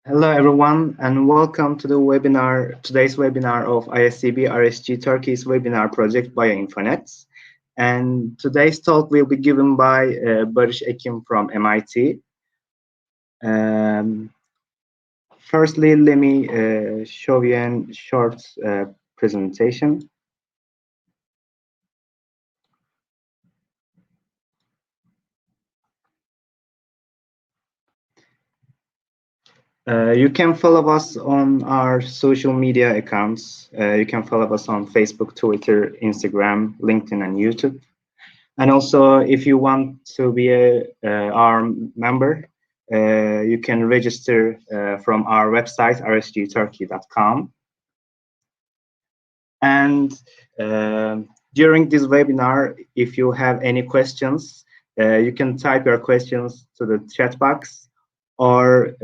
Hello everyone and welcome to today's webinar of ISCB RSG-Türkiye's webinar project Bioinfonet. And today's talk will be given by Barış Ekim from MIT. Firstly, let me show you a short presentation. You can follow us on our social media accounts. You can follow us on Facebook, Twitter, Instagram, LinkedIn, and YouTube. And also, if you want to be our member, you can register from our website, rsgturkey.com. And during this webinar, if you have any questions, you can type your questions to the chat box, or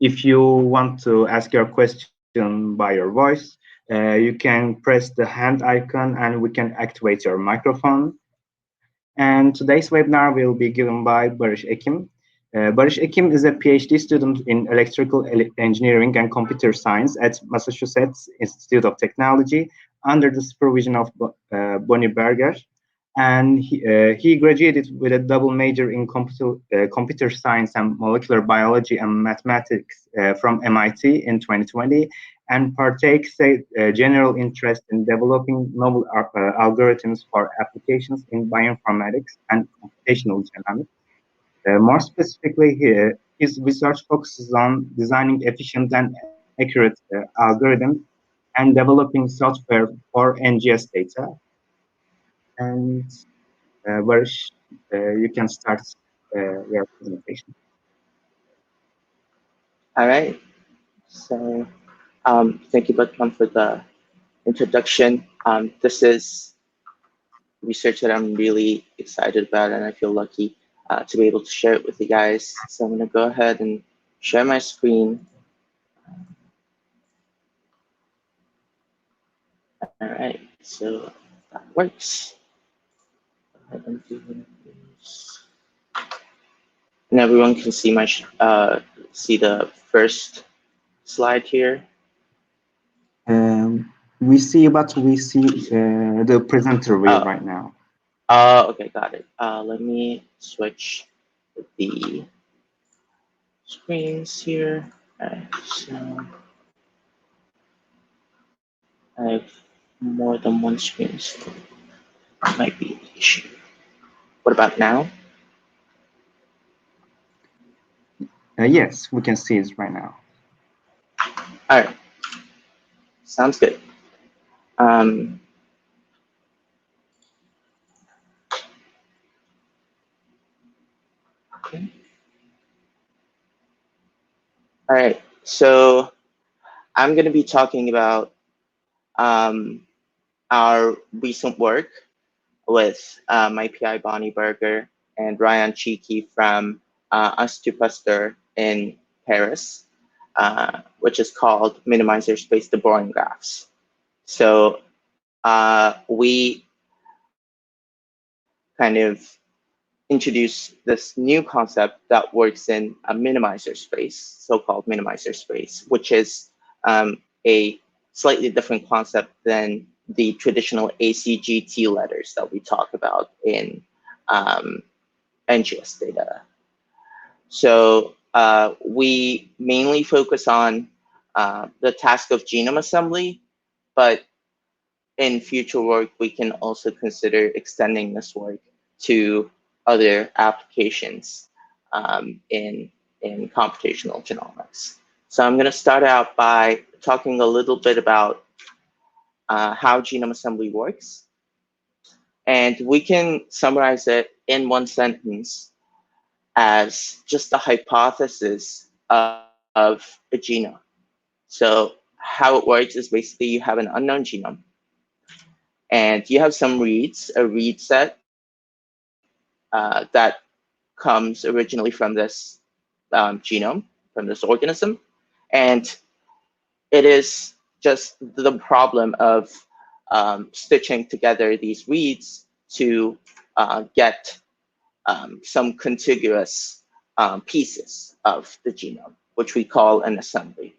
if you want to ask your question by your voice, you can press the hand icon and we can activate your microphone. And today's webinar will be given by Barış Ekim. Barış Ekim is a PhD student in electrical engineering and computer science at Massachusetts Institute of Technology under the supervision of Bonnie Berger. And he graduated with a double major in computer science and molecular biology and mathematics from MIT in 2020, and partakes a general interest in developing novel algorithms for applications in bioinformatics and computational genomics. More specifically, here, his research focuses on designing efficient and accurate algorithms and developing software for NGS data. And Barış, you can start your presentation. All right. So thank you, Barış, for the introduction. This is research that I'm really excited about, and I feel lucky to be able to share it with you guys. So I'm going to go ahead and share my screen. All right. So that works. And everyone can see my see the first slide here. We see, but we see the presenter view right now. Okay, got it. Let me switch the screens here. All right, so I have more than one screen, so that might be an issue. What about now? Yes, we can see it right now. All right, sounds good. Okay. All right, so I'm going to be talking about our recent work with my PI Bonnie Berger and Ryan Cheeky from Institut Pasteur in Paris, which is called Minimizerspace de Bruijn graphs. So we kind of introduce this new concept that works in a minimizer space, so-called minimizer space, which is a slightly different concept than the traditional ACGT letters that we talk about in NGS data. So we mainly focus on the task of genome assembly, but in future work, we can also consider extending this work to other applications in computational genomics. So I'm going to start out by talking a little bit about how genome assembly works. And we can summarize it in one sentence as just the hypothesis of a genome. So how it works is basically you have an unknown genome, and you have some reads, a read set that comes originally from this genome, from this organism. And it is just the problem of stitching together these reads to get some contiguous pieces of the genome, which we call an assembly.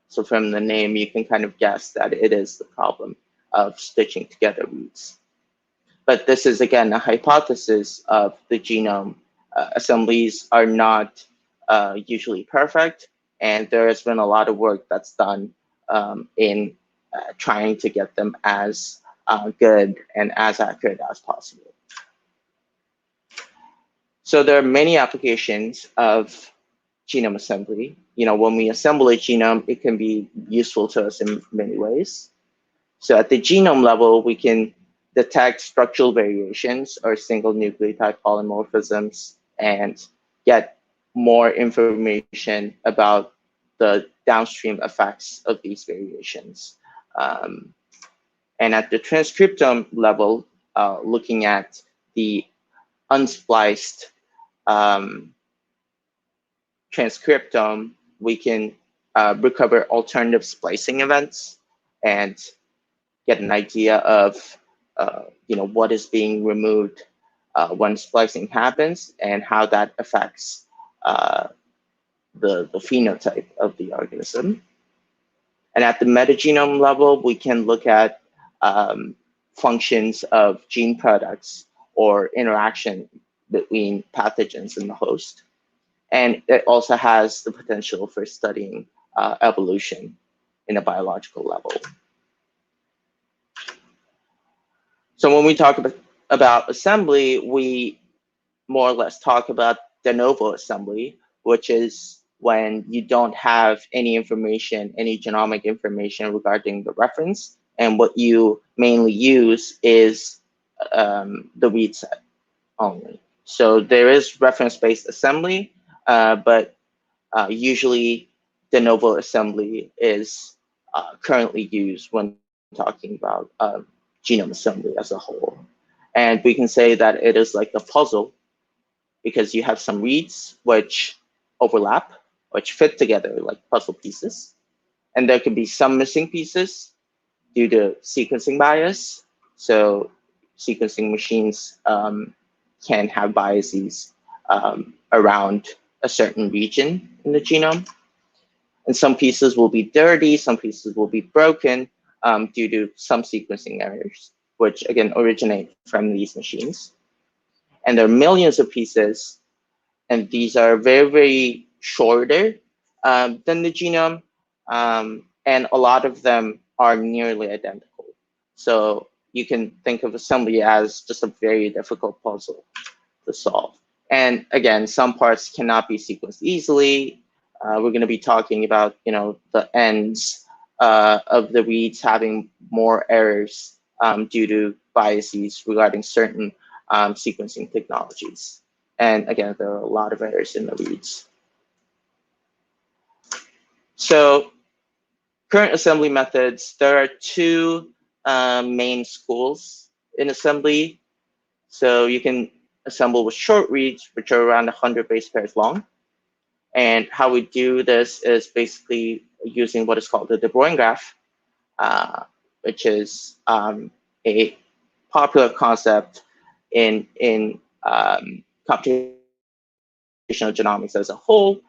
So from the name, you can kind of guess that it is the problem of stitching together reads. But this is, again, a hypothesis of the genome. Assemblies are not usually perfect, and there has been a lot of work that's done in trying to get them as good and as accurate as possible. So there are many applications of genome assembly. When we assemble a genome, it can be useful to us in many ways. So at the genome level, we can detect structural variations or single nucleotide polymorphisms and get more information about the downstream effects of these variations. And at the transcriptome level, looking at the unspliced transcriptome, we can recover alternative splicing events and get an idea of what is being removed when splicing happens and how that affects the phenotype of the organism. And at the metagenome level, we can look at functions of gene products or interaction between pathogens and the host. And it also has the potential for studying evolution in a biological level. So when we talk about assembly, we more or less talk about Denovo assembly, which is when you don't have any information, any genomic information regarding the reference, and what you mainly use is the read set only. So there is reference-based assembly, but usually Denovo assembly is currently used when talking about genome assembly as a whole. And we can say that it is like a puzzle because you have some reads which overlap, which fit together like puzzle pieces. And there could be some missing pieces due to sequencing bias. So sequencing machines can have biases around a certain region in the genome. And some pieces will be dirty, some pieces will be broken due to some sequencing errors, which again originate from these machines. And there are millions of pieces, and these are very, very shorter than the genome, and a lot of them are nearly identical. So you can think of assembly as just a very difficult puzzle to solve. And again, some parts cannot be sequenced easily. We're going to be talking about, the ends of the reads having more errors due to biases regarding certain sequencing technologies. And again, there are a lot of errors in the reads. So current assembly methods, there are two main schools in assembly. So you can assemble with short reads, which are around 100 base pairs long. And how we do this is basically using what is called the Bruijn graph, which is a popular concept in computational genomics as a whole,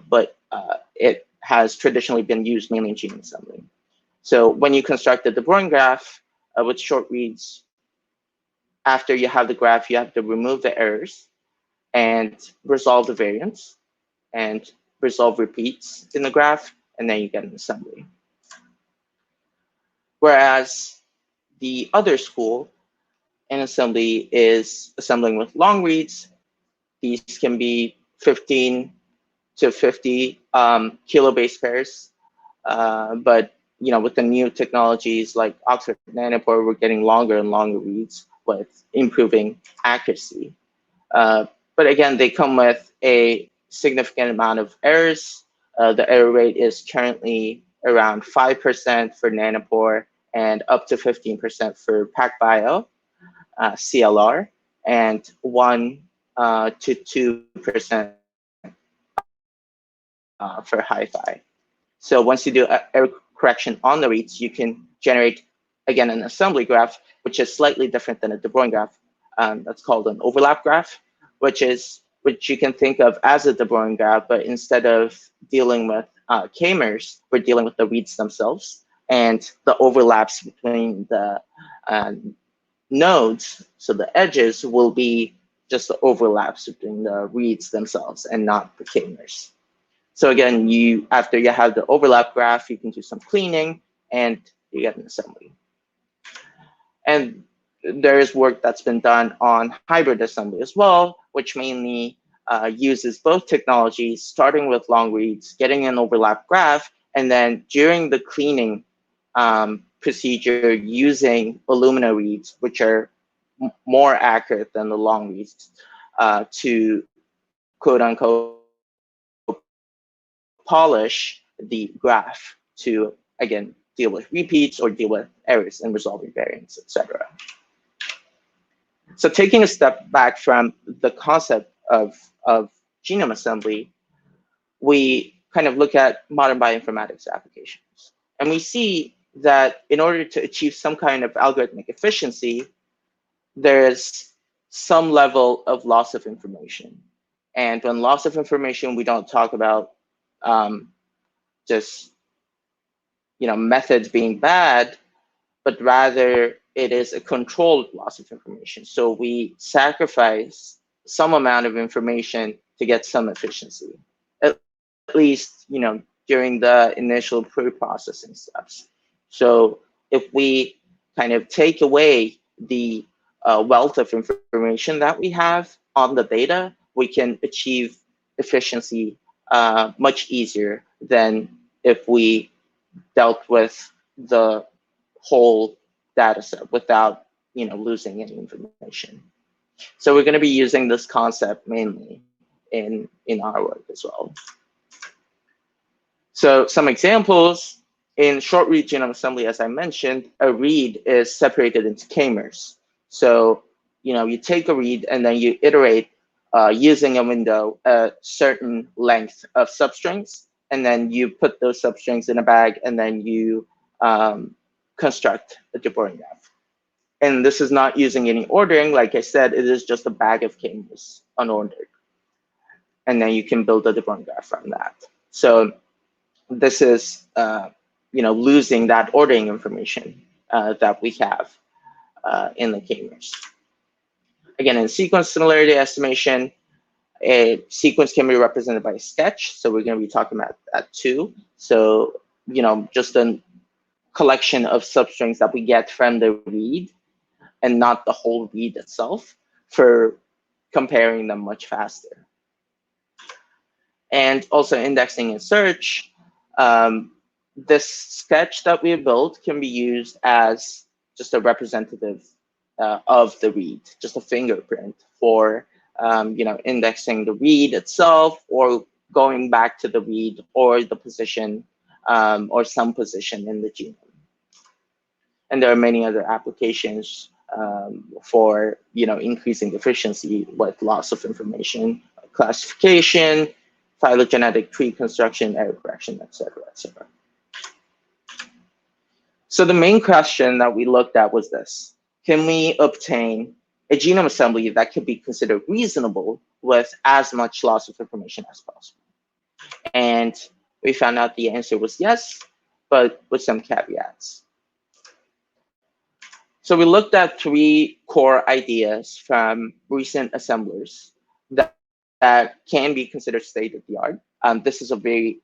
but it has traditionally been used mainly in genome assembly. So when you construct the Bruijn graph with short reads, after you have the graph, you have to remove the errors and resolve the variance and resolve repeats in the graph, and then you get an assembly. Whereas the other school in assembly is assembling with long reads. These can be 15 to 50 kilobase pairs, but with the new technologies like Oxford Nanopore, we're getting longer and longer reads with improving accuracy. But again, they come with a significant amount of errors. The error rate is currently around 5% for Nanopore and up to 15% for PacBio CLR, and 1 to 2% for HiFi. So once you do error correction on the reads, you can generate, again, an assembly graph, which is slightly different than a De Bruijn graph. That's called an overlap graph, which is which you can think of as a de Bruijn graph, but instead of dealing with kminors, we're dealing with the reads themselves and the overlaps between the nodes. So the edges will be just the overlaps between the reads themselves and not the kminors. So again, after you have the overlap graph, you can do some cleaning and you get an assembly. And there is work that's been done on hybrid assembly as well, which mainly uses both technologies, starting with long reads, getting an overlap graph, and then during the cleaning procedure, using Illumina reads, which are more accurate than the long reads, to quote unquote polish the graph to, again, deal with repeats or deal with errors and resolving variants, etc. So taking a step back from the concept of genome assembly, we kind of look at modern bioinformatics applications. And we see that in order to achieve some kind of algorithmic efficiency, there's some level of loss of information. And when loss of information, we don't talk about just methods being bad, but rather it is a controlled loss of information. So we sacrifice some amount of information to get some efficiency, at least during the initial pre-processing steps. So if we kind of take away the wealth of information that we have on the data, we can achieve efficiency much easier than if we dealt with the whole data set without losing any information. So we're going to be using this concept mainly in our work as well. So some examples: in short read genome assembly, as I mentioned, a read is separated into kminors. So you take a read and then you iterate using a window a certain length of substrings, and then you put those substrings in a bag, and then you construct a de Bruijn graph. And this is not using any ordering. Like I said, it is just a bag of kminors, unordered. And then you can build a de Bruijn graph from that. So this is losing that ordering information that we have in the kminors. Again, in sequence similarity estimation, a sequence can be represented by a sketch. So we're going to be talking about that too. So, just a collection of substrings that we get from the read and not the whole read itself, for comparing them much faster. And also indexing and search. This sketch that we built can be used as just a representative of the read, just a fingerprint for indexing the read itself, or going back to the read, or the position or some position in the genome. And there are many other applications for increasing efficiency with loss of information, classification, phylogenetic tree construction, error correction, etc., etc. So the main question that we looked at was this: can we obtain a genome assembly that could be considered reasonable with as much loss of information as possible? And we found out the answer was yes, but with some caveats. So we looked at 3 core ideas from recent assemblers that can be considered state-of-the-art. This is a very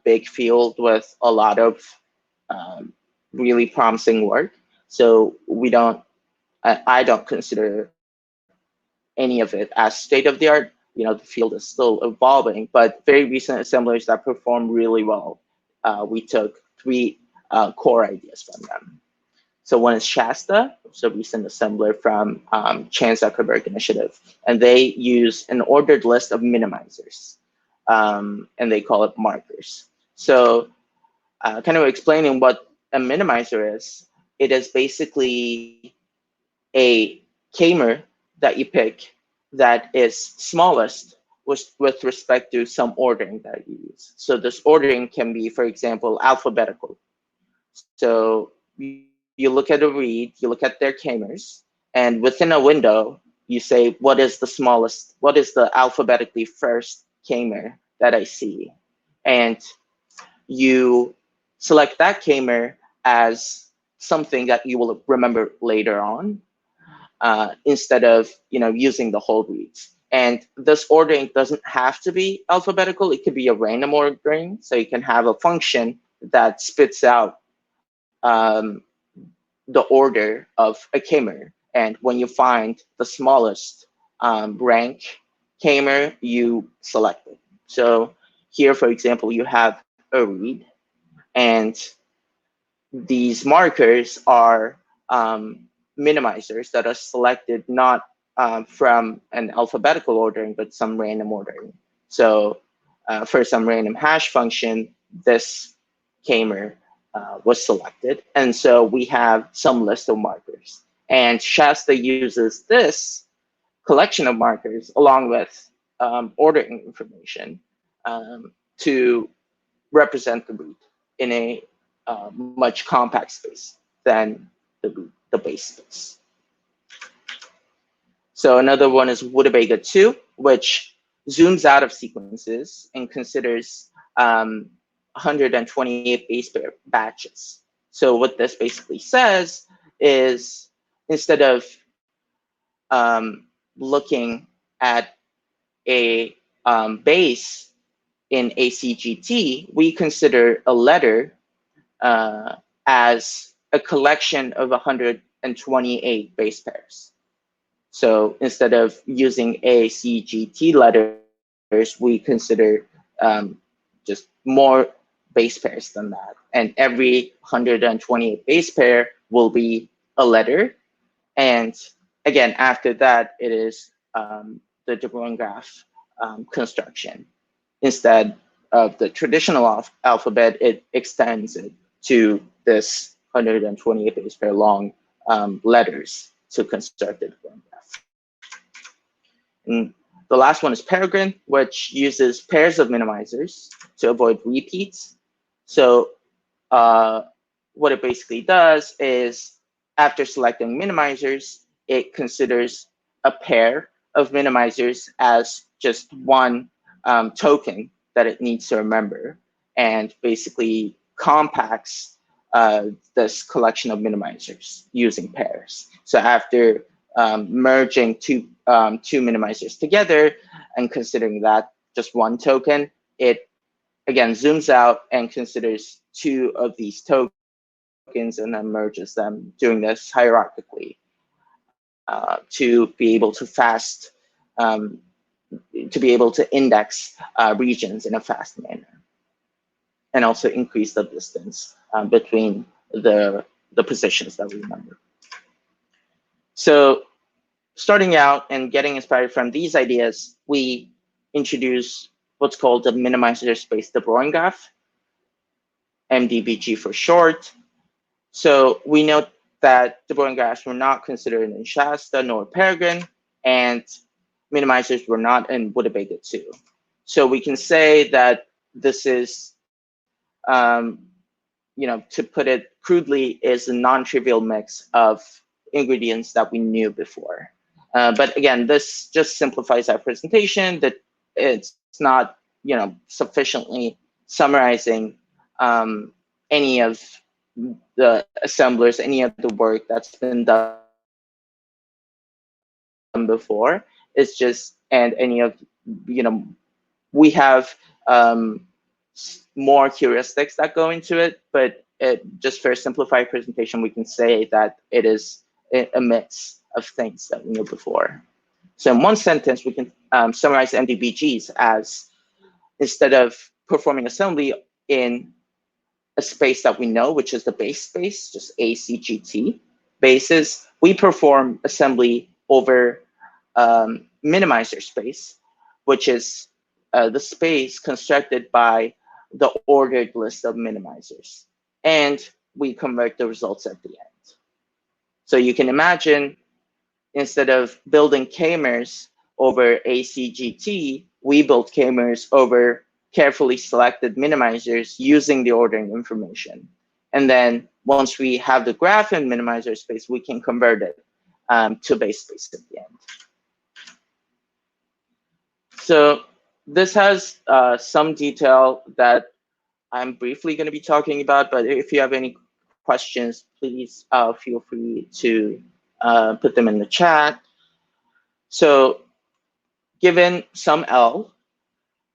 big field with a lot of really promising work. So I don't consider any of it as state-of-the-art. The field is still evolving, but very recent assemblers that perform really well, we took 3 core ideas from them. So one is Shasta, it's a recent assembler from Chan Zuckerberg Initiative, and they use an ordered list of minimizers, and they call it markers. So kind of explaining what a minimizer is, it is basically a kmer that you pick that is smallest with respect to some ordering that you use. So this ordering can be, for example, alphabetical. So you look at a read, you look at their kmers, and within a window, you say, what is the smallest, what is the alphabetically first kmer that I see? And you select that kmer as something that you will remember later on, instead of using the whole reads. And this ordering doesn't have to be alphabetical. It could be a random ordering. So you can have a function that spits out the order of a kmer. And when you find the smallest rank kmer, you select it. So here, for example, you have a read, and these markers are minimizers that are selected not from an alphabetical ordering, but some random ordering. So for some random hash function, this kmer was selected. And so we have some list of markers. And Shasta uses this collection of markers along with ordering information to represent the root in a much compact space than the base space. So another one is rust-mdbg 2, which zooms out of sequences and considers 128 base pair batches. So what this basically says is, instead of looking at a base in ACGT, we consider a letter as a collection of 128 base pairs. So instead of using ACGT letters, we consider just more base pairs than that. And every 128 base pair will be a letter. And again, after that, it is the de Bruijn graph construction. Instead of the traditional alphabet, it extends it to this 128 base pair long letters to construct the de Bruijn graph. And the last one is Peregrine, which uses pairs of minimizers to avoid repeats. So what it basically does is, after selecting minimizers, it considers a pair of minimizers as just one token that it needs to remember, and basically compacts this collection of minimizers using pairs. So after merging two minimizers together and considering that just one token, it again zooms out and considers two of these tokens and then merges them, doing this hierarchically to be able to index regions in a fast manner, and also increase the distance between the positions that we remember. So starting out and getting inspired from these ideas, we introduce what's called the Minimizerspace de Bruijn graph, mdbg for short. So we note that de Bruijn graphs were not considered in Shasta nor Peregrine, and minimizers were not in rust-mdbg 2. So we can say that this is, to put it crudely, is a non-trivial mix of ingredients that we knew before. But again, this just simplifies our presentation, that it's not, sufficiently summarizing any of the assemblers, any of the work that's been done before. It's just, and any of, we have more heuristics that go into it, but just for a simplified presentation, we can say that it is a mix of things that we knew before. So in one sentence, we can summarize MDBGs as, instead of performing assembly in a space that we know, which is the base space, just ACGT bases, we perform assembly over minimizer space, which is the space constructed by the ordered list of minimizers. And we convert the results at the end. So you can imagine, instead of building kmers over ACGT, we built kmers over carefully selected minimizers using the ordering information. And then once we have the graph in minimizer space, we can convert it to base space at the end. So this has some detail that I'm briefly going to be talking about, but if you have any questions, please feel free to put them in the chat. So given some L,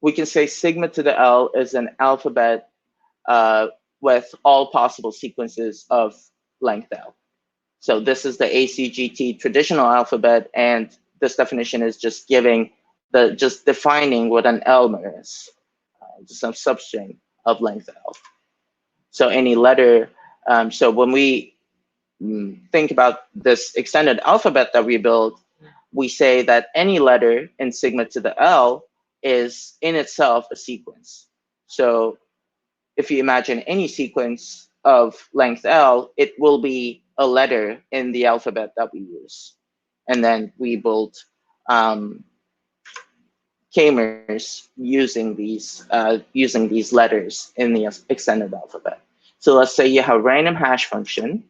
we can say sigma to the L is an alphabet with all possible sequences of length L. So this is the ACGT traditional alphabet, and this definition is just defining what an elmer is, just some substring of length L. So any letter, so when we think about this extended alphabet that we build, we say that any letter in sigma to the L is in itself a sequence. So if you imagine any sequence of length L, it will be a letter in the alphabet that we use. And then we build kminors using these letters in the extended alphabet. So let's say you have a random hash function,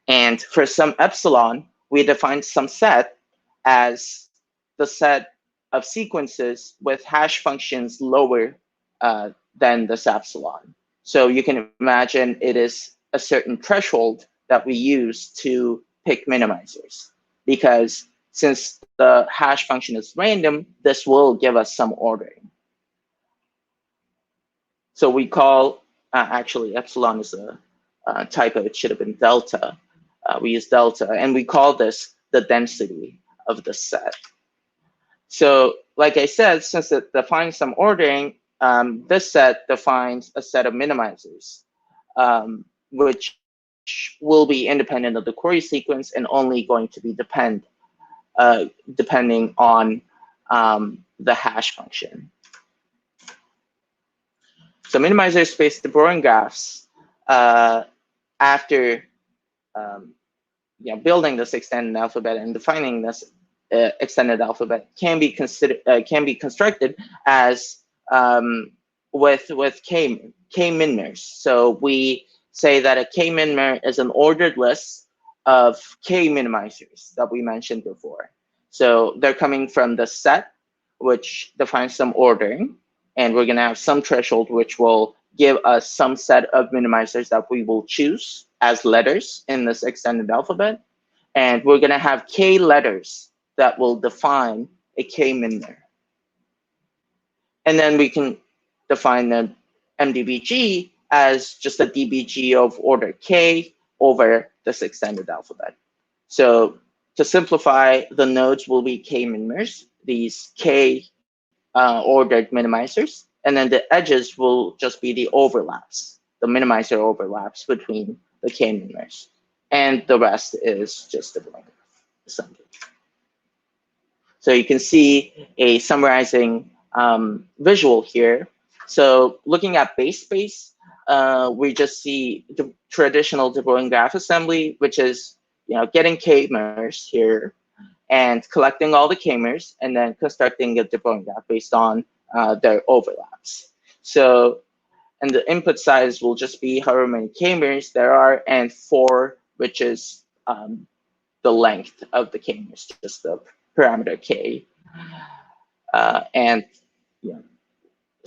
and for some epsilon, we define some set as the set of sequences with hash functions lower than this epsilon. So you can imagine it is a certain threshold that we use to pick minimizers, because since the hash function is random, this will give us some ordering. So we call, actually epsilon is a typo, it should have been delta. We use delta, and we call this the density of the set. So like I said, since it defines some ordering, this set defines a set of minimizers, which will be independent of the query sequence and only going to be depending on the hash function. So minimizerspace de Bruijn graphs, after building this extended alphabet and defining this extended alphabet, can be constructed as with kminors. So we say that a kminor is an ordered list of k minimizers that we mentioned before. So they're coming from the set, which defines some ordering, and we're going to have some threshold which will give us some set of minimizers that we will choose as letters in this extended alphabet. And we're going to have k letters that will define a kminor. And then we can define the mdbg as just a dbg of order k over this extended alphabet. So to simplify, the nodes will be kminors, these k ordered minimizers, and then the edges will just be the overlaps, the minimizer overlaps between the kminors, and the rest is just the blank assembly. So you can see a summarizing visual here. So looking at base space, we just see the traditional de Bruijn graph assembly, which is getting kminors here and collecting all the kminors and then constructing a de Bruijn graph based on their overlaps. So, and the input size will just be however many kminors there are, and 4, which is the length of the kminors, just the parameter k.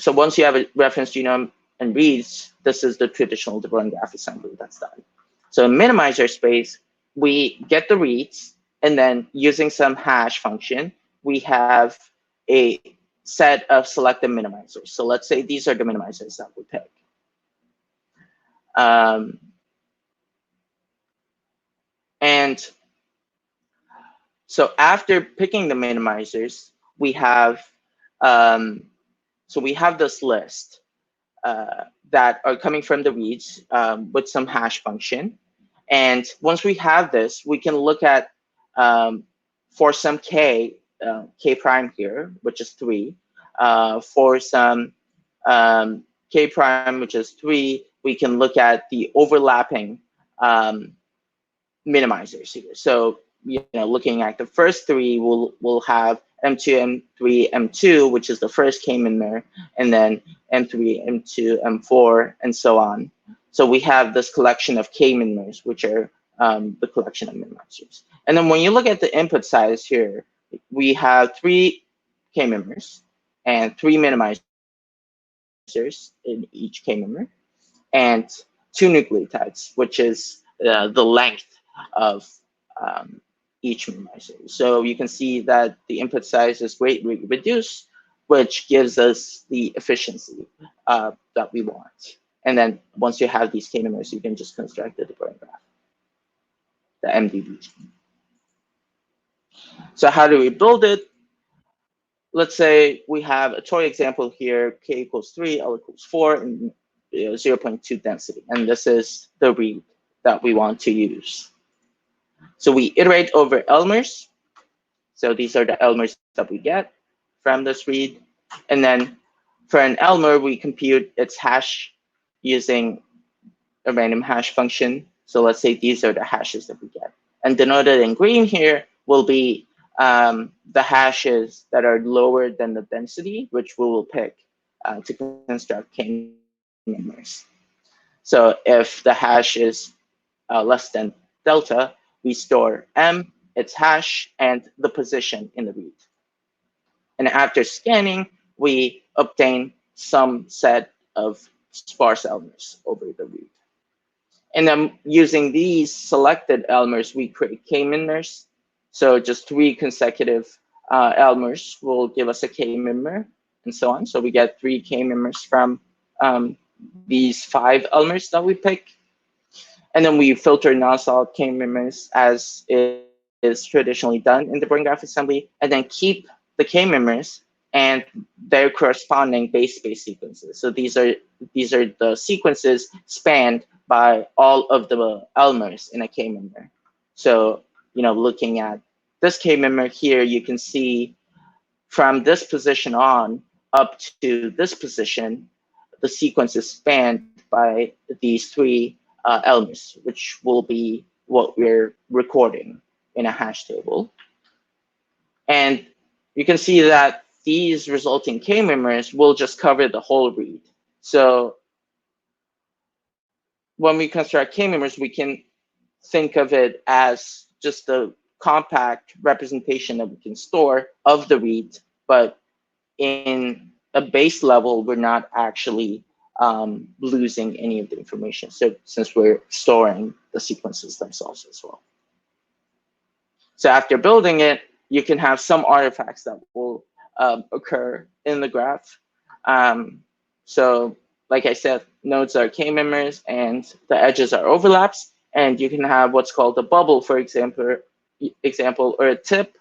So once you have a reference genome and reads, this is the traditional de Bruijn graph assembly that's done. So in minimizerspace, we get the reads, and then using some hash function, we have a set of selected minimizers. So let's say these are the minimizers that we pick. And so after picking the minimizers, we have this list that are coming from the reads with some hash function. And once we have this, we can look at for some k prime here, which is 3, for some k prime, which is 3, we can look at the overlapping minimizers here. So looking at the first 3, we'll have M2, M3, M2, which is the first kminor, and then M3, M2, M4, and so on. So we have this collection of kminors, which are the collection of minimizers. And then when you look at the input size here, we have 3 k-memers and 3 minimizers in each k-memer, and 2 nucleotides, which is the length of each minimizer. So you can see that the input size is greatly reduced, which gives us the efficiency that we want. And then once you have these k-memers, you can just construct the Bruijn graph, the mdbg. So how do we build it? Let's say we have a toy example here, k equals 3, L equals 4, and 0.2 density. And this is the read that we want to use. So we iterate over Elmers. So these are the Elmers that we get from this read. And then for an Elmer, we compute its hash using a random hash function. So let's say these are the hashes that we get. And denoted in green here will be the hashes that are lower than the density, which we will pick to construct k-memers. So if the hash is less than delta, we store m, its hash, and the position in the read. And after scanning, we obtain some set of sparse Elmers over the read. And then using these selected Elmers, we create k-minors. So just 3 consecutive Elmers will give us a k-memer and so on. So we get 3 k-memers from these 5 Elmers that we pick. And then we filter non-solid k-memers as is traditionally done in the Bruijn graph assembly, and then keep the k-memers and their corresponding base space sequences. So these are the sequences spanned by all of the Elmers in a k-memer. So, looking at this k-memer here, you can see from this position on up to this position, the sequence is spanned by these 3 Elmers, which will be what we're recording in a hash table. And you can see that these resulting k-memers will just cover the whole read. So when we construct k-memers, we can think of it as just a compact representation that we can store of the read, but in a base level, we're not actually losing any of the information. So since we're storing the sequences themselves as well. So after building it, you can have some artifacts that will occur in the graph. So like I said, nodes are k-memers and the edges are overlaps. And you can have what's called a bubble, for example, or a tip.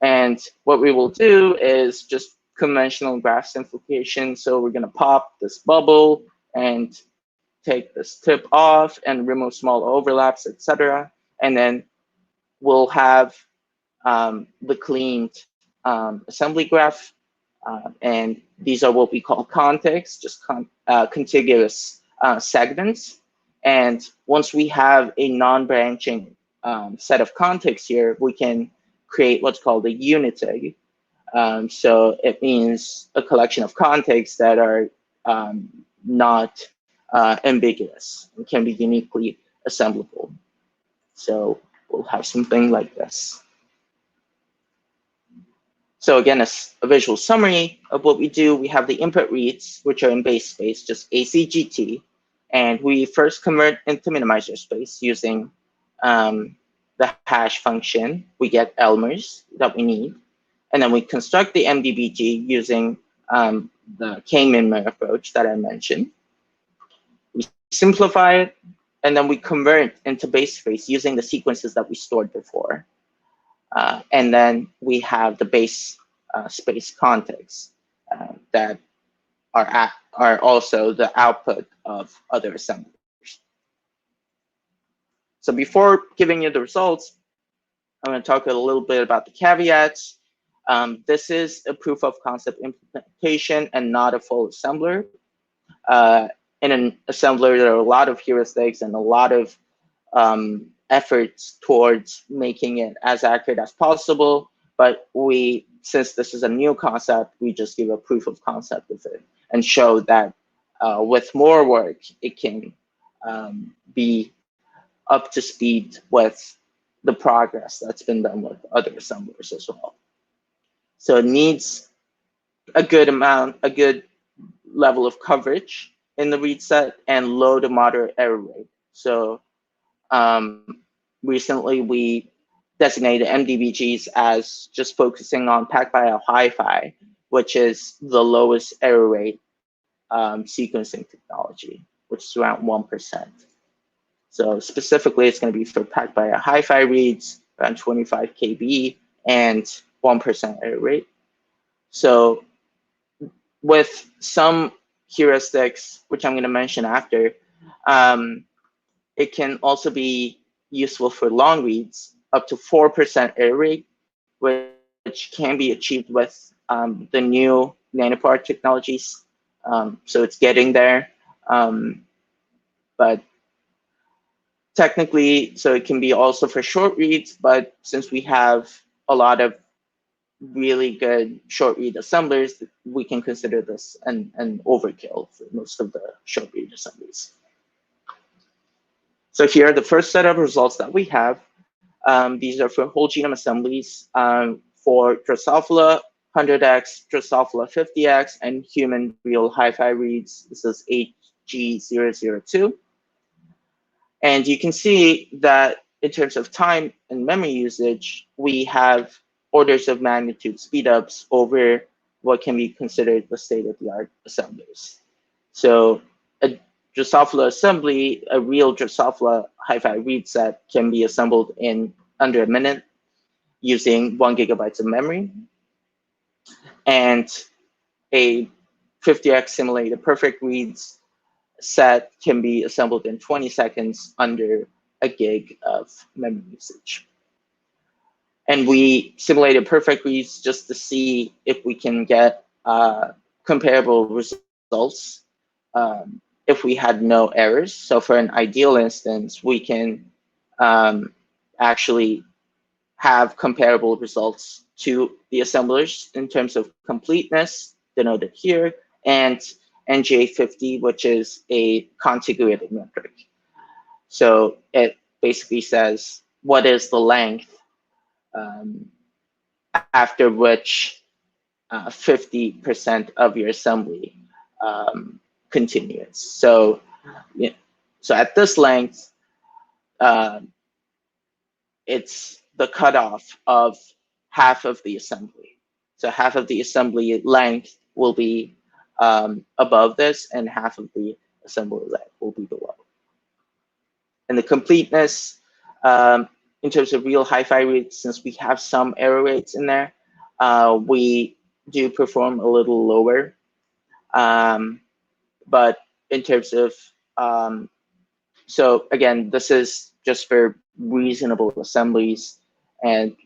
And what we will do is just conventional graph simplification. So we're going to pop this bubble and take this tip off and remove small overlaps, etc. And then we'll have the cleaned assembly graph. And these are what we call contexts, just contiguous segments. And once we have a non-branching set of contexts here, we can create what's called a unitig. So it means a collection of contexts that are not ambiguous and can be uniquely assemblable. So we'll have something like this. So again, as a visual summary of what we do, we have the input reads, which are in base space, just ACGT. And we first convert into minimizer space using the hash function. We get Elmers that we need. And then we construct the mdbg using the k-memer approach that I mentioned. We simplify it, and then we convert into base space using the sequences that we stored before. And then we have the base space contexts that are also the output of other assemblers. So before giving you the results, I'm going to talk a little bit about the caveats. This is a proof of concept implementation and not a full assembler. In an assembler, there are a lot of heuristics and a lot of efforts towards making it as accurate as possible. But since this is a new concept, we just give a proof of concept with it and show that with more work, it can be up to speed with the progress that's been done with other assemblers as well. So it needs a good level of coverage in the read set, and low to moderate error rate. So recently we designated mdbgs as just focusing on PacBio HiFi, which is the lowest error rate sequencing technology, which is around 1%. So specifically, it's going to be for PacBio HiFi reads around 25 kb and 1% error rate. So with some heuristics, which I'm going to mention after, it can also be useful for long reads, up to 4% error rate, which can be achieved with the new nanopart technologies. So it's getting there. But technically, so it can be also for short reads, but since we have a lot of really good short read assemblers, we can consider this an overkill for most of the short read assemblies. So here are the first set of results that we have. These are for whole genome assemblies for Drosophila 100x, Drosophila 50x, and human real HiFi reads. This is HG002. And you can see that in terms of time and memory usage, we have orders of magnitude speedups over what can be considered the state-of-the-art assemblers. So a Drosophila assembly, a real Drosophila HiFi read set, can be assembled in under a minute using 1 GB of memory. And a 50x simulated perfect reads set can be assembled in 20 seconds under a gig of memory usage. And we simulated perfect reads just to see if we can get comparable results if we had no errors. So for an ideal instance, we can actually have comparable results to the assemblers in terms of completeness, denoted here, and NGA50, which is a contiguity metric. So it basically says what is the length after which 50% of your assembly continues. So, yeah, so at this length, it's the cutoff of half of the assembly. So half of the assembly length will be above this, and half of the assembly length will be below. And the completeness, in terms of real HiFi reads, since we have some error rates in there, we do perform a little lower. But in terms of, so again, this is just for reasonable assemblies, and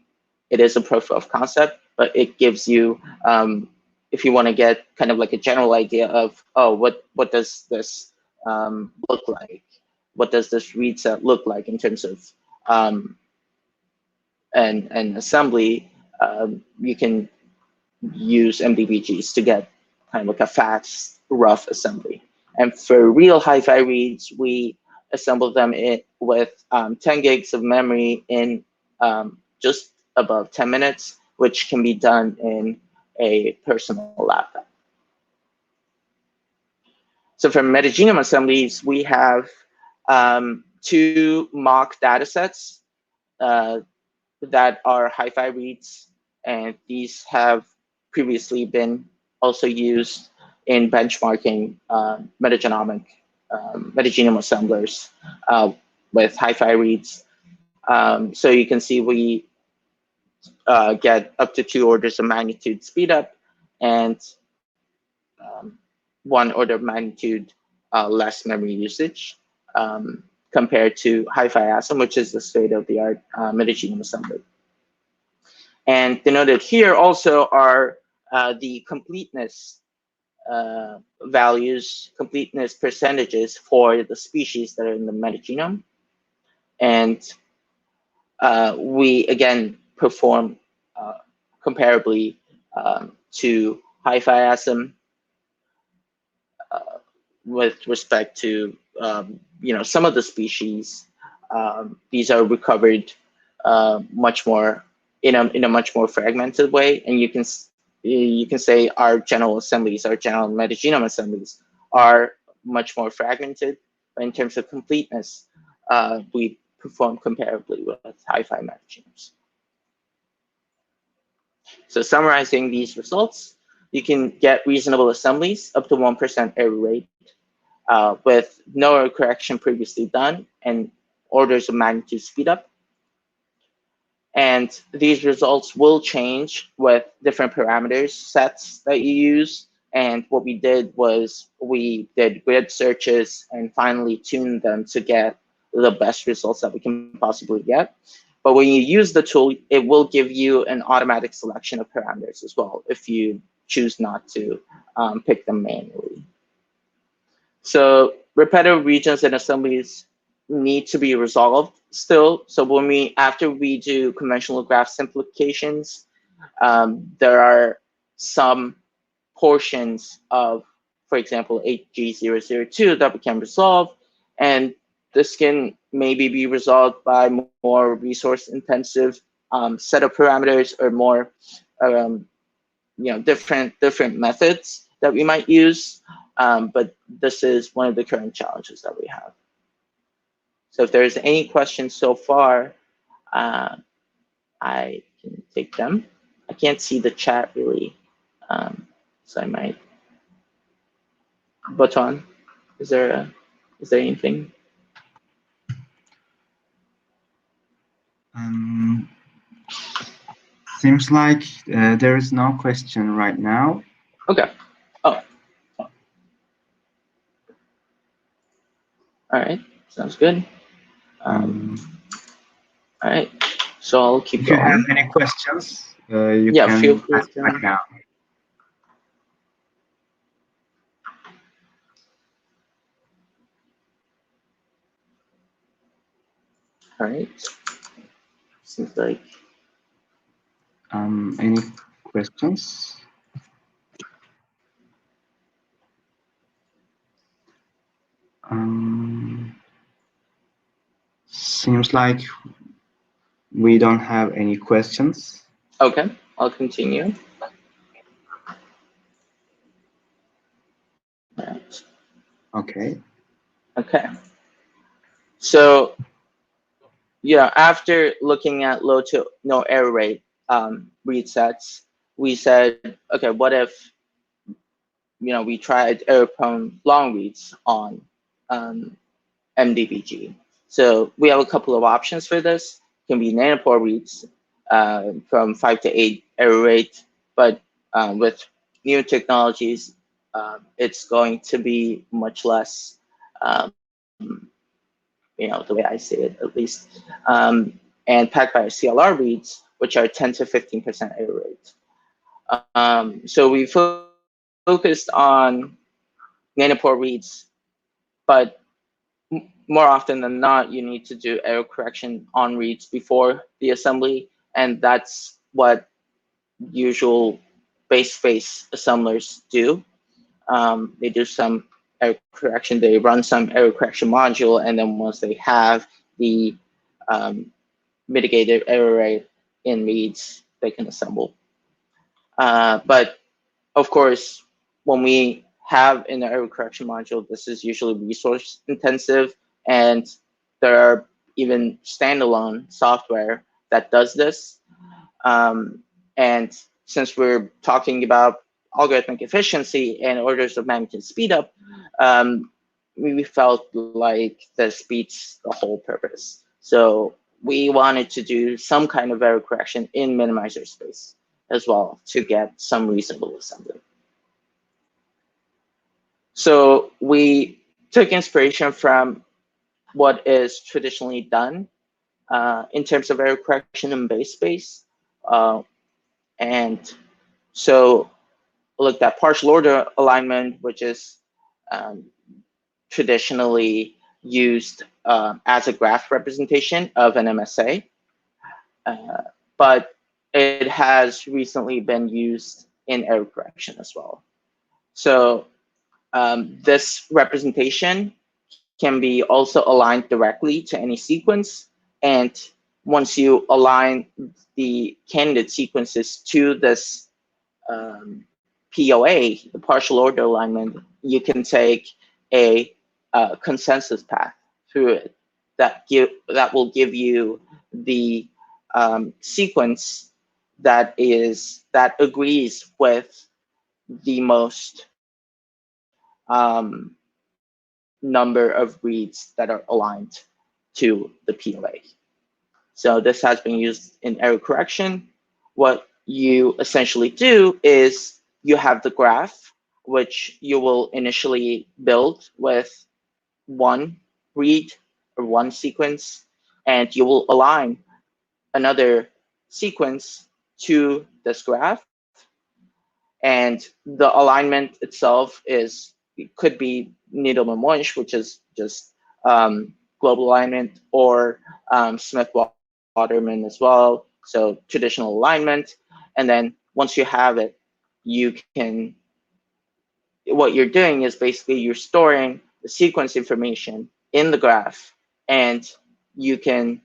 it is a proof of concept, but it gives you, if you want to get kind of like a general idea of, oh, what does this look like? What does this read set look like in terms of an assembly? You can use mdbgs to get kind of like a fast, rough assembly. And for real HiFi reads, we assemble them with 10 gigs of memory in just above 10 minutes, which can be done in a personal laptop. So for metagenome assemblies, we have 2 mock data sets that are HiFi reads, and these have previously been also used in benchmarking metagenome assemblers with HiFi reads. So you can see we get up to 2 orders of magnitude speed up and 1 order of magnitude less memory usage compared to HiFi-ASM, which is the state-of-the-art metagenome assembly. And denoted here also are the completeness values, completeness percentages for the species that are in the metagenome. And we, again, perform comparably to HiFi-ASM with respect to, some of the species. These are recovered much more in a much more fragmented way, and you can you can say our general assemblies, our general metagenome assemblies are much more fragmented, but in terms of completeness, we perform comparably with HiFi metagenomes. So summarizing these results, you can get reasonable assemblies up to 1% error rate with no error correction previously done and orders of magnitude speed up. And these results will change with different parameters sets that you use. And what we did was we did grid searches and finally tuned them to get the best results that we can possibly get. But when you use the tool, it will give you an automatic selection of parameters as well if you choose not to pick them manually. So repetitive regions and assemblies need to be resolved still. So after we do conventional graph simplifications, there are some portions of, for example, HG002 that we can resolve, and this can maybe be resolved by more resource-intensive set of parameters or more, different methods that we might use. But this is one of the current challenges that we have. So if there's any questions so far, I can take them. I can't see the chat really, so I might. Bhutan, is there anything? Seems like there is no question right now. Okay. Oh. All right. Sounds good. All right. So I'll keep if going. you have any questions, you can feel free ask right now. All right. Seems like. Any questions? Seems like we don't have any questions. Okay, I'll continue. Right. Okay. Okay. So, yeah, after looking at low to no error rate read sets, we said, okay, what if we tried error-prone long reads on mdbg? So we have a couple of options for this. It can be nanopore reads from 5 to 8 error rate, but with new technologies, it's going to be much less, the way I see it at least. And PacBio CLR reads, which are 10 to 15% error rate. So we focused on nanopore reads, but more often than not, you need to do error correction on reads before the assembly, and that's what usual base space assemblers do. They do some error correction, they run some error correction module, and then once they have the mitigated error rate in reads, they can assemble. But of course, when we have an error correction module, this is usually resource intensive, and there are even standalone software that does this. And since we're talking about algorithmic efficiency and orders of magnitude speed up, we felt like this beats the whole purpose. So we wanted to do some kind of error correction in Minimizerspace as well to get some reasonable assembly. So we took inspiration from what is traditionally done in terms of error correction in base space. And so looked at partial order alignment, which is traditionally used as a graph representation of an MSA. But it has recently been used in error correction as well. So this representation can be also aligned directly to any sequence. And once you align the candidate sequences to this POA, the partial order alignment, you can take a consensus path through it that will give you the sequence that agrees with the most number of reads that are aligned to the POA. So this has been used in error correction. What you essentially do is you have the graph, which you will initially build with one read or one sequence, and you will align another sequence to this graph. And the alignment itself could be Needleman Wunsch, which is just global alignment, or Smith-Waterman as well, so traditional alignment. And then once you have it, what you're doing is basically you're storing the sequence information in the graph, and you can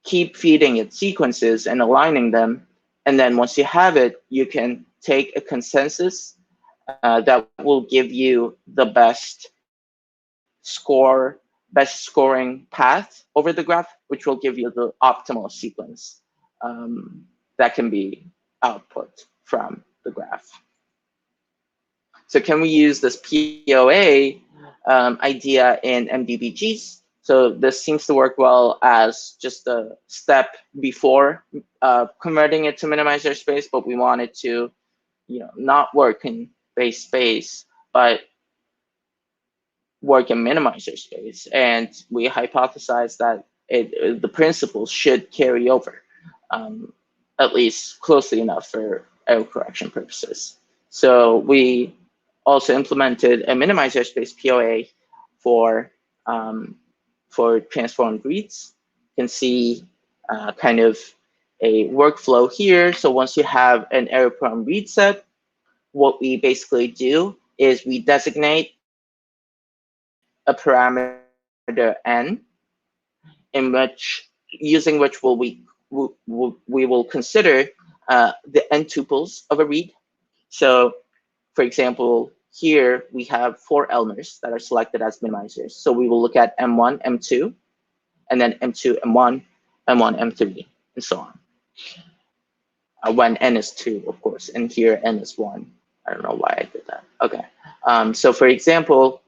keep feeding it sequences and aligning them. And then once you have it, you can take a consensus that will give you the best scoring path over the graph, which will give you the optimal sequence that can be output from the graph. So can we use this POA idea in MDBGs? So this seems to work well as just a step before converting it to minimizer space, but we want it to, not work in base space, but work in minimizer space. And we hypothesize that the principles should carry over, at least closely enough for error correction purposes. So we also implemented a minimizer space POA for transformed reads. You can see kind of a workflow here. So once you have an error-prone read set, what we basically do is we designate a parameter n, using which we will consider the n tuples of a read. So, for example, here we have 4 Elmers that are selected as minimizers. So we will look at M1, M2, and then M2, M1, M1, M3, and so on. When n is 2, of course, and here n is 1. I don't know why I did that. Okay. So for example,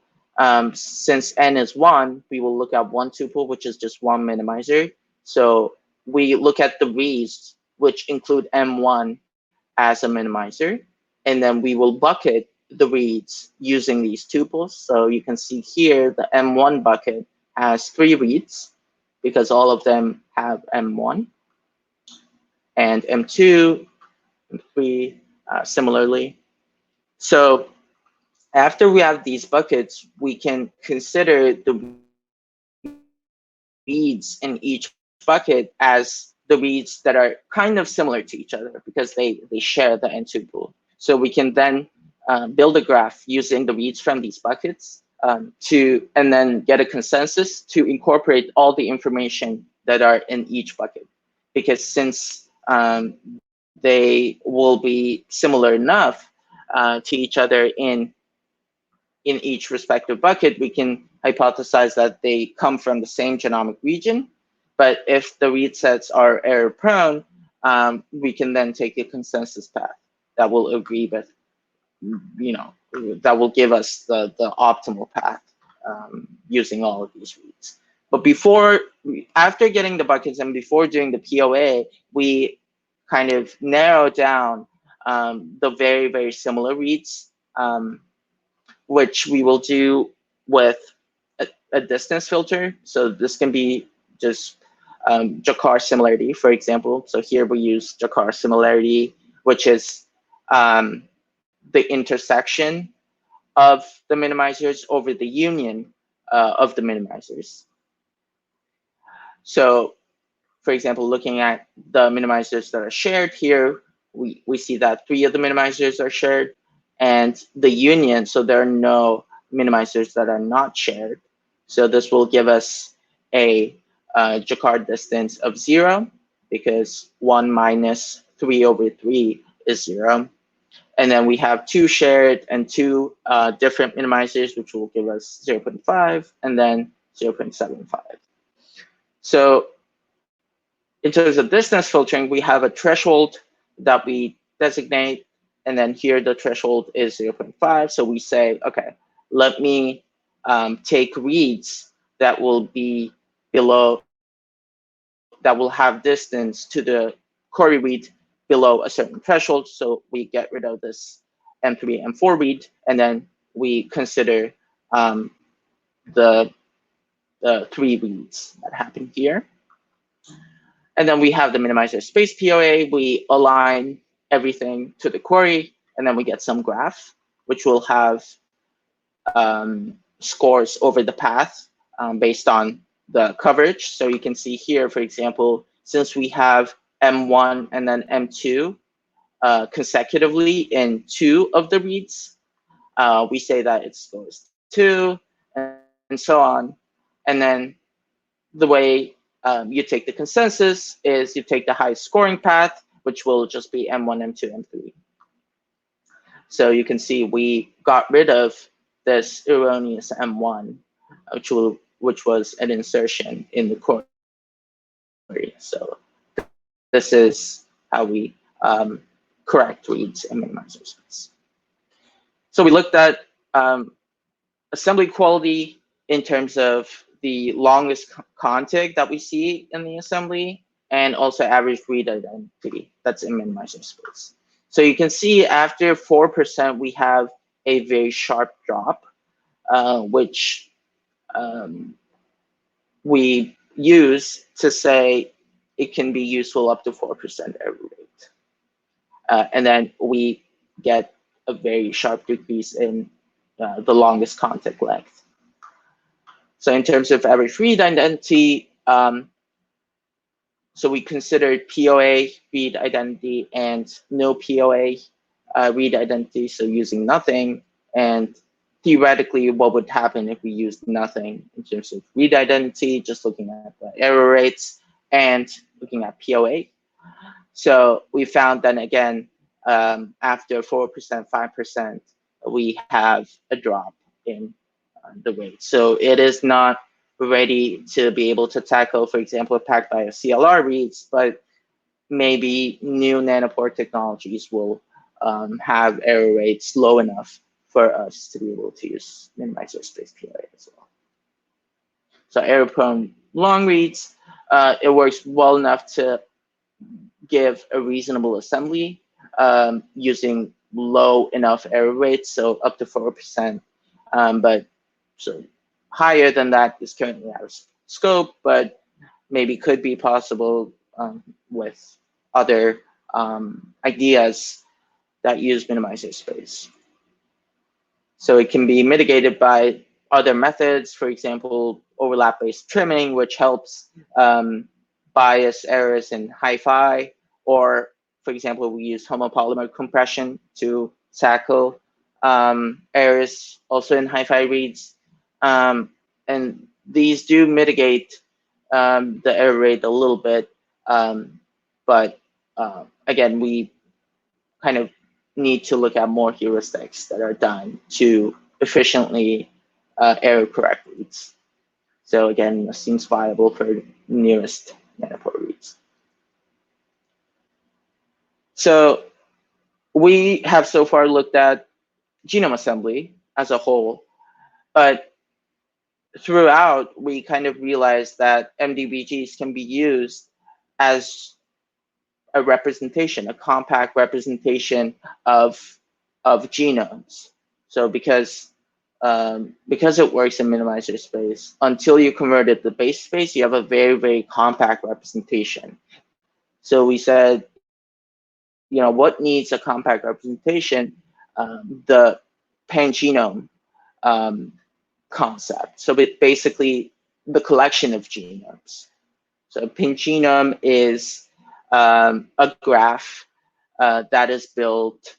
since n is 1, we will look at one tuple, which is just one minimizer. So we look at the reads, which include M1 as a minimizer, and then we will bucket the reads using these tuples. So you can see here the M1 bucket has 3 reads because all of them have M1, and M2, M3 similarly. So after we have these buckets, we can consider the reads in each bucket as the reads that are kind of similar to each other because they share the n tuple. So we can then build a graph using the reads from these buckets and then get a consensus to incorporate all the information that are in each bucket. Because since they will be similar enough to each other in each respective bucket, we can hypothesize that they come from the same genomic region. But if the read sets are error prone, we can then take a consensus path that will agree with, that will give us the optimal path using all of these reads. But after getting the buckets and before doing the POA, we kind of narrow down the very, very similar reads, which we will do with a distance filter. So this can be just Jacquard similarity, for example. So here we use Jacquard similarity, which is the intersection of the minimizers over the union of the minimizers. So, for example, looking at the minimizers that are shared here, we see that 3 of the minimizers are shared, and the union, so there are no minimizers that are not shared. So this will give us a Jacquard distance of 0 because 1 minus 3 over 3 is 0. And then we have 2 shared and 2 different minimizers, which will give us 0.5 and then 0.75. So in terms of distance filtering, we have a threshold that we designate, and then here the threshold is 0.5. So we say, okay, let me take reads that will be below, that will have distance to the query read below a certain threshold. So we get rid of this M3, M4 read, and then we consider the 3 reads that happen here. And then we have the Minimizerspace POA. We align everything to the query, and then we get some graph, which will have scores over the path based on the coverage. So you can see here, for example, since we have M1 and then M2 consecutively in 2 of the reads, we say that it scores 2, and so on. And then the way you take the consensus is you take the highest scoring path, which will just be M1, M2, M3. So you can see we got rid of this erroneous M1, which was an insertion in the query. So this is how we correct reads in Minimizerspace. So we looked at assembly quality in terms of the longest contig that we see in the assembly, and also average read identity that's in Minimizerspace. So you can see after 4%, we have a very sharp drop, which we use to say it can be useful up to 4% error rate. And then we get a very sharp decrease in the longest contig length. So in terms of average read identity, so we considered POA read identity and no POA read identity, so using nothing. And theoretically, what would happen if we used nothing in terms of read identity, just looking at the error rates and looking at POA. So we found that, again, after 4%, 5%, we have a drop in the rate. So it is not ready to be able to tackle, for example, PacBio CLR reads, but maybe new nanopore technologies will have error rates low enough for us to be able to use Minimizerspace POA as well. So error-prone long reads, it works well enough to give a reasonable assembly using low enough error rates, so up to 4%. But so higher than that is currently out of scope, but maybe could be possible with other ideas that use Minimizerspace. So it can be mitigated by other methods, for example, overlap-based trimming, which helps bias errors in HiFi, or for example, we use homopolymer compression to tackle errors also in HiFi reads. And these do mitigate the error rate a little bit, but again, we kind of need to look at more heuristics that are done to efficiently error correct reads. So again, this seems viable for nearest nanopore reads. So we have so far looked at genome assembly as a whole, but throughout, we kind of realized that MDBGs can be used as a representation, a compact representation of genomes. So because it works in Minimizerspace, until you converted the base space, you have a very, very compact representation. So we said, you know, what needs a compact representation? The pangenome concept. So it basically the collection of genomes. So pangenome is a graph that is built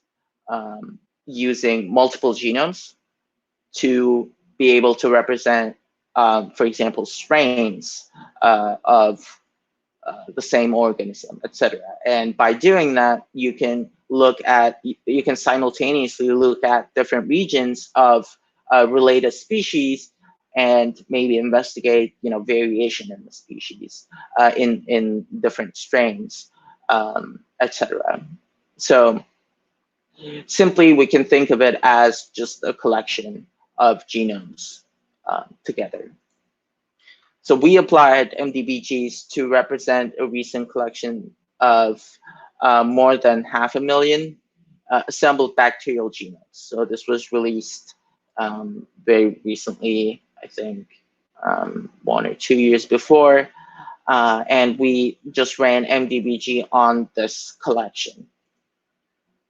using multiple genomes to be able to represent, for example, strains of the same organism, etc. And by doing that, you can you can simultaneously look at different regions of related species and maybe investigate, variation in the species in different strains, etc. So simply, we can think of it as just a collection of genomes together. So we applied mdBGs to represent a recent collection of more than 500,000 assembled bacterial genomes. So this was released very recently, I think 1 or 2 years before, and we just ran mdBG on this collection.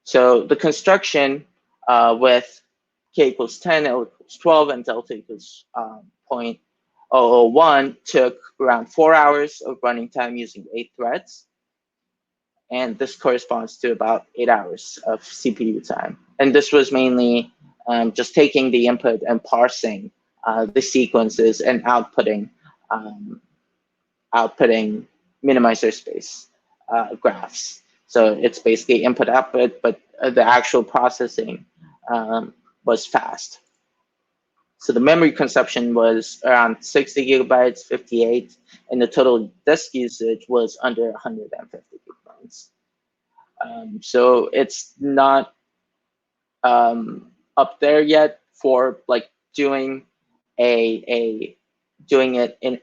So the construction with k equals 10, L equals 12, and delta equals 0.001 took around 4 hours of running time using 8 threads. And this corresponds to about 8 hours of CPU time. And this was mainly just taking the input and parsing the sequences and outputting minimizerspace graphs. So it's basically input output, but the actual processing was fast. So the memory consumption was around 60 gigabytes, 58, and the total disk usage was under 150 gigabytes. So it's not up there yet for like doing it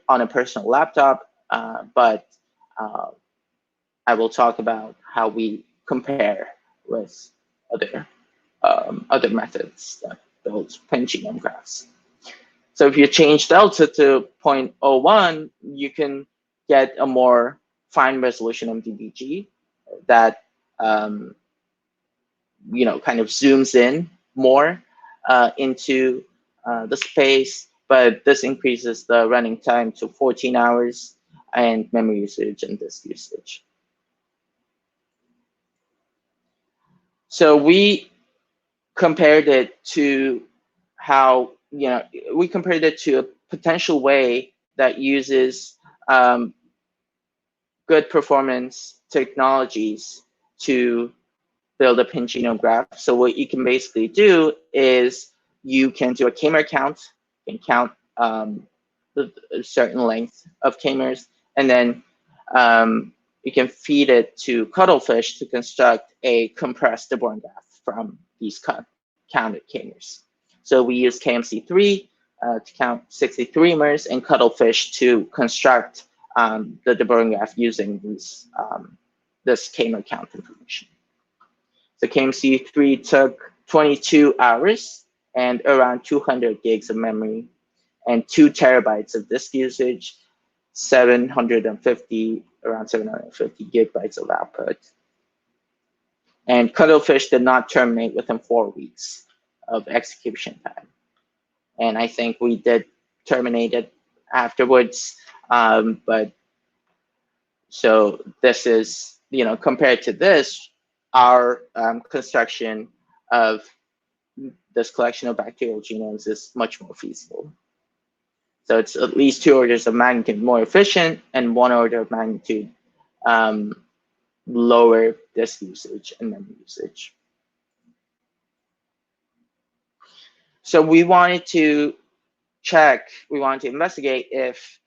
on a personal laptop, but I will talk about how we compare with other methods that build pangenome graphs. So if you change delta to 0.01, you can get a more fine resolution mdBG that kind of zooms in more into the space, but this increases the running time to 14 hours and memory usage and disk usage. So we compared it to we compared it to a potential way that uses good performance technologies to build a pangenome graph. So what you can basically do is you can do a kminor count, you can count a certain length of kminors, and then you can feed it to cuttlefish to construct a compressed de Bruijn graph from these counted kminors. So we use KMC3 to count 63 mers and cuttlefish to construct the de Bruijn graph using this kminor count information. So KMC3 took 22 hours and around 200 gigs of memory and 2 terabytes of disk usage, around 750 gigabytes of output. And cuttlefish did not terminate within 4 weeks of execution time. And I think we did terminate it afterwards. But so this is, compared to this, our construction of this collection of bacterial genomes is much more feasible. So it's at least 2 orders of magnitude more efficient and 1 order of magnitude lower disk usage and memory usage. So we wanted to investigate if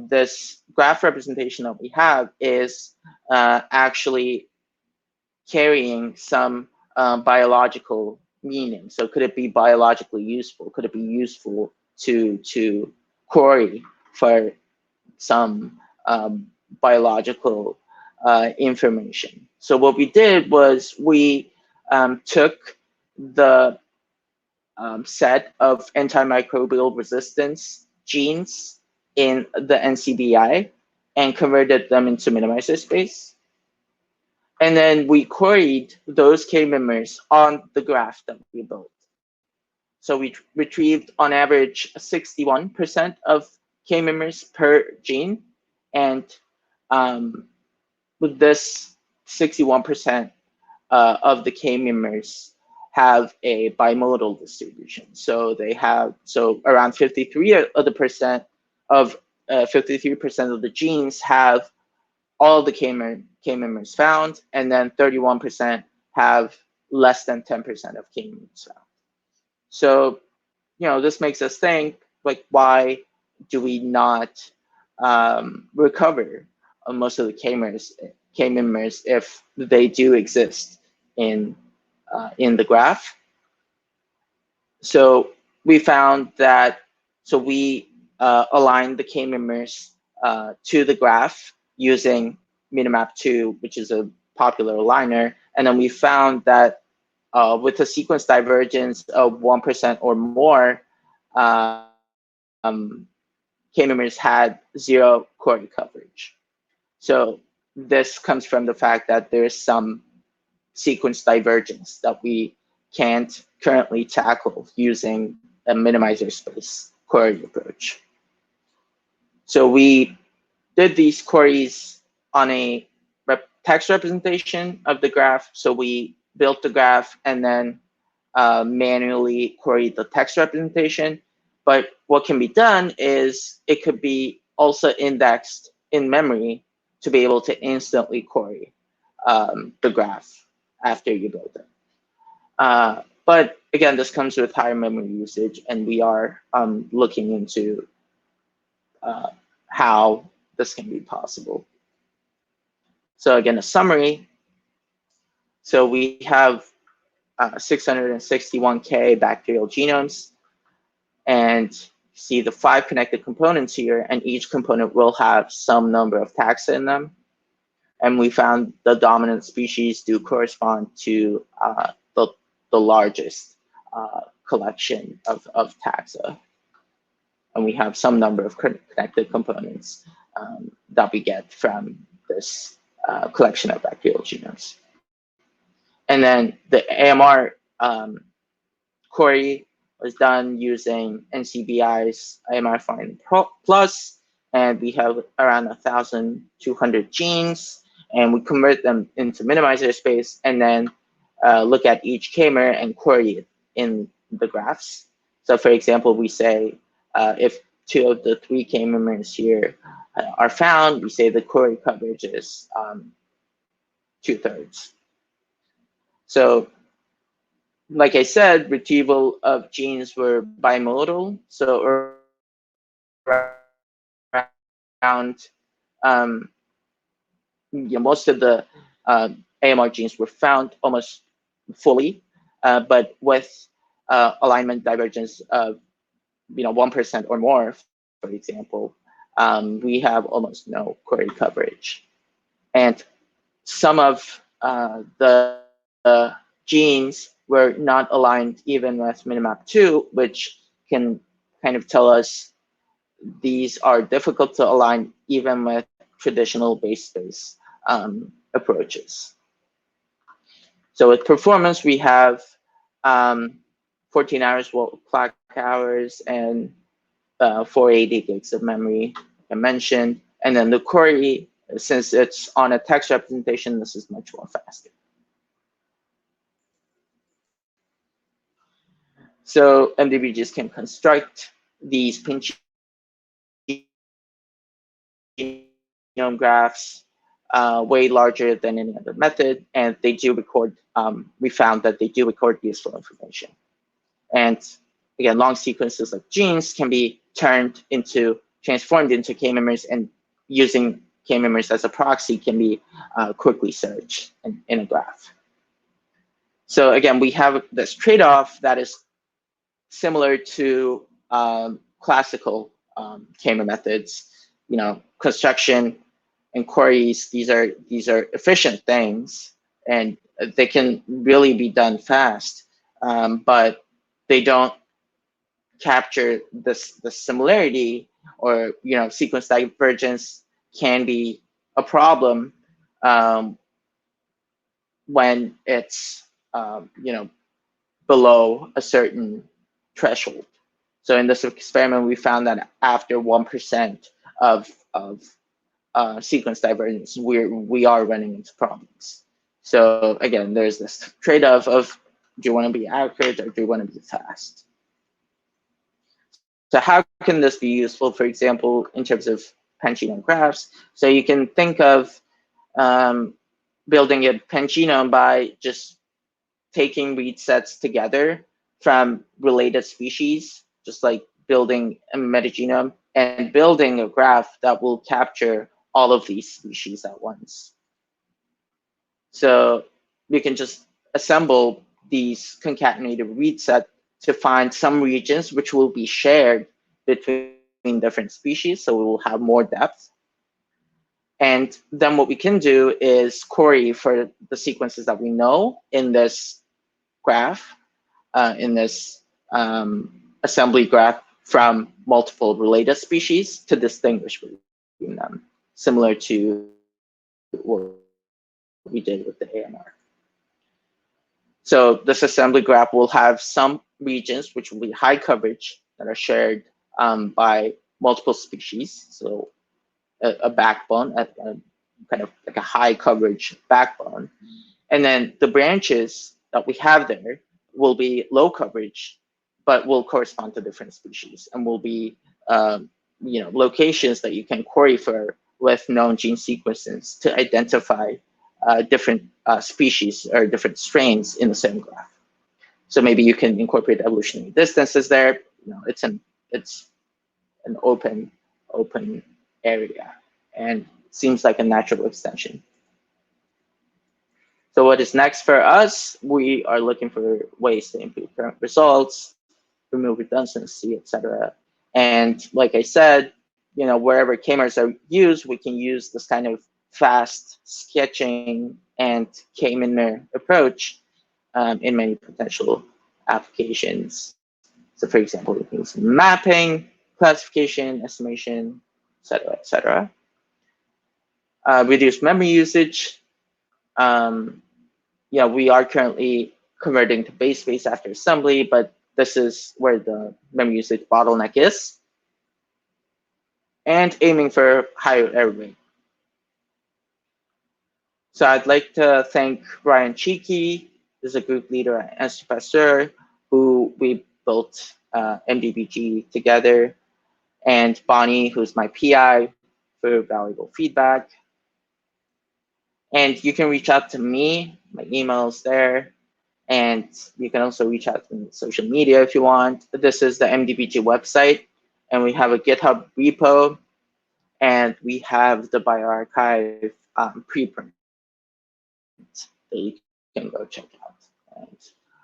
this graph representation that we have is actually carrying some biological meaning. So could it be biologically useful? Could it be useful to query for some biological information? So what we did was we took the set of anti-microbial resistance genes in the NCBI and converted them into minimizerspace. And then we queried those kminors on the graph that we built. So we retrieved on average 61% of kminors per gene. And with this 61% of the kminors have a bimodal distribution. So they have, around 53% of the genes have all the kminors found, and then 31% have less than 10% of kminors found. So, this makes us think, like, why do we not recover most of the kminors if they do exist in the graph? So we found that, we aligned the kminors to the graph using Minimap2, which is a popular aligner, and then we found that with a sequence divergence of 1% or more, kminors had 0 query coverage. So this comes from the fact that there's some sequence divergence that we can't currently tackle using a minimizer space query approach. So we did these queries on a text representation of the graph. So we built the graph and then manually queried the text representation. But what can be done is it could be also indexed in memory to be able to instantly query the graph after you build it. But again, this comes with higher memory usage, and we are looking into how this can be possible. So again, a summary. So we have 661K bacterial genomes, and see the 5 connected components here, and each component will have some number of taxa in them. And we found the dominant species do correspond to the largest collection of taxa. And we have some number of connected components that we get from this collection of bacterial genomes. And then the AMR query was done using NCBI's AMR Find Plus, and we have around 1,200 genes, and we convert them into minimizer space, and then look at each kmer and query it in the graphs. So for example, we say if 2 of the 3 kmers here are found, we say the query coverage is 2/3. So like I said, retrieval of genes were bimodal. So around most of the AMR genes were found almost fully, but with alignment divergence of 1% or more, for example, we have almost no query coverage. And some of the genes were not aligned even with Minimap2, which can kind of tell us these are difficult to align even with traditional base space approaches. So with performance, we have 14 hours clock hours and 480 gigs of memory, like I mentioned. And then the query, since it's on a text representation, this is much more faster. So MDBGs can construct these pinch genome graphs way larger than any other method, and they do record, we found that they do record useful information. And again, long sequences like genes can be transformed into kmers, and using kmers as a proxy can be quickly searched in a graph. So again, we have this trade-off that is similar to classical kmer methods. Construction and queries, these are efficient things, and they can really be done fast, but they don't capture the similarity, or sequence divergence can be a problem when it's below a certain threshold. So in this experiment, we found that after 1% of sequence divergence, we are running into problems. So again, there's this trade-off of, do you want to be accurate or do you want to be fast? So how can this be useful, for example, in terms of pangenome graphs? So you can think of building a pangenome by just taking read sets together from related species, just like building a metagenome and building a graph that will capture all of these species at once. So we can just assemble these concatenated read set to find some regions which will be shared between different species, so we will have more depth. And then what we can do is query for the sequences that we know in this graph, in this assembly graph from multiple related species to distinguish between them, similar to what we did with the AMR. So this assembly graph will have some regions which will be high coverage that are shared by multiple species. So a backbone, kind of like a high coverage backbone. And then the branches that we have there will be low coverage, but will correspond to different species and will be locations that you can query for with known gene sequences to identify different species or different strains in the same graph. So maybe you can incorporate evolutionary distances there. It's an open area and seems like a natural extension. So what is next for us? We are looking for ways to improve current results, remove redundancy, etc. And like I said, wherever kminors are used, we can use this kind of fast sketching and kminor approach in many potential applications. So for example, we can use mapping, classification, estimation, etc., etc. Reduce memory usage. We are currently converting to base space after assembly, but this is where the memory usage bottleneck is. And aiming for higher error rate. So I'd like to thank Brian Cheeky, who's a group leader at Institut Pasteur, who we built mdbg together, and Bonnie, who's my PI, for valuable feedback. And you can reach out to me, my email's there, and you can also reach out to me on social media if you want. This is the mdbg website, and we have a GitHub repo, and we have the bioarchive preprint that you can go check out. And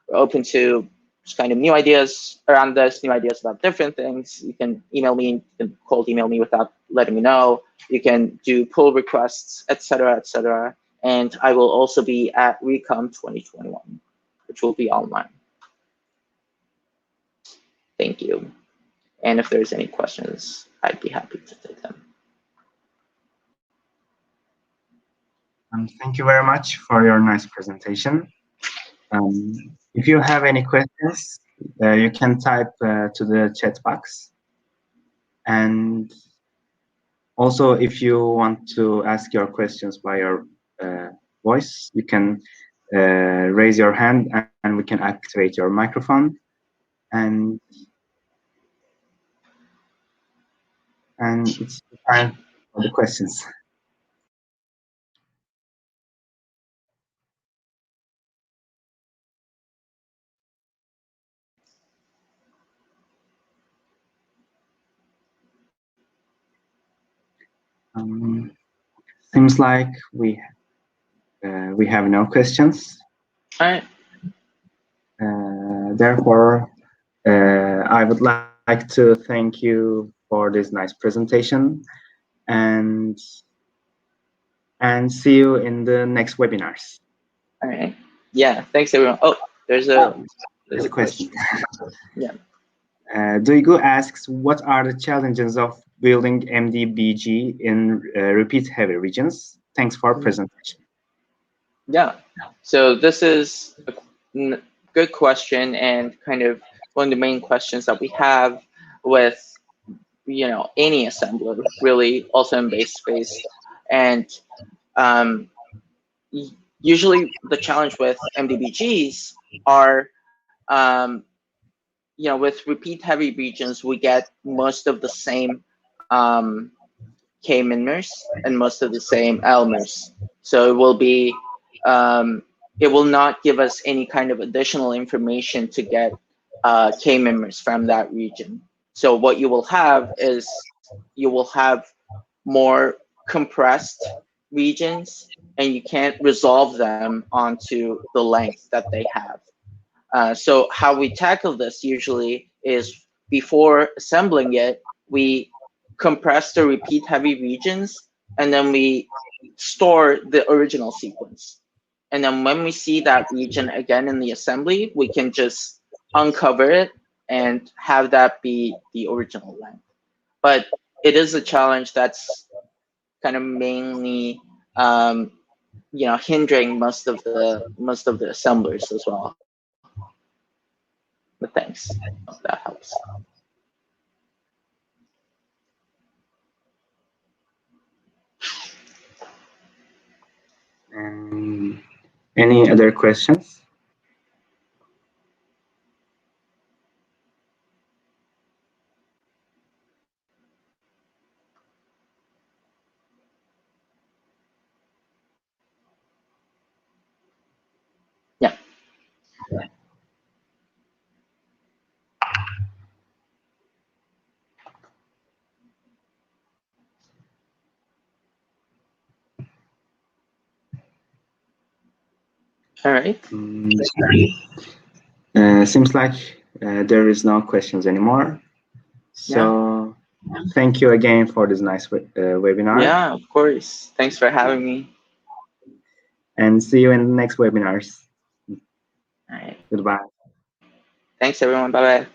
we're open to just kind of new ideas around this, new ideas about different things. You can email me, you can cold email me without letting me know. You can do pull requests, etc., etc. And I will also be at Recom 2021, which will be online. Thank you. And if there's any questions, I'd be happy to take them. Thank you very much for your nice presentation. If you have any questions, you can type to the chat box. And also, if you want to ask your questions by your voice, you can raise your hand and we can activate your microphone. And it's time for the questions. Seems like we have no questions. All right. Therefore, I would like to thank you for this nice presentation, and see you in the next webinars. All right. Yeah. Thanks, everyone. Oh, there's a question. Yeah. Duygu asks, what are the challenges of building mdbg in repeat-heavy regions? Thanks for presentation. Yeah. So this is a good question, and kind of one of the main questions that we have with any assembler, really, also in base space. And usually the challenge with mdbgs are with repeat heavy regions, we get most of the same kminors and most of the same elmers. So it will be it will not give us any kind of additional information to get kminors from that region. So what you will have is you will have more compressed regions, and you can't resolve them onto the length that they have. So how we tackle this usually is before assembling it, we compress the repeat heavy regions, and then we store the original sequence. And then when we see that region again in the assembly, we can just uncover it and have that be the original length. But it is a challenge that's kind of mainly hindering most of the assemblers as well. But thanks. That helps. Any other questions? Yeah. All right. Seems like there is no questions anymore. So thank you again for this nice webinar. Yeah, of course. Thanks for having me. And see you in the next webinars. All right. Goodbye. Thanks, everyone. Bye-bye.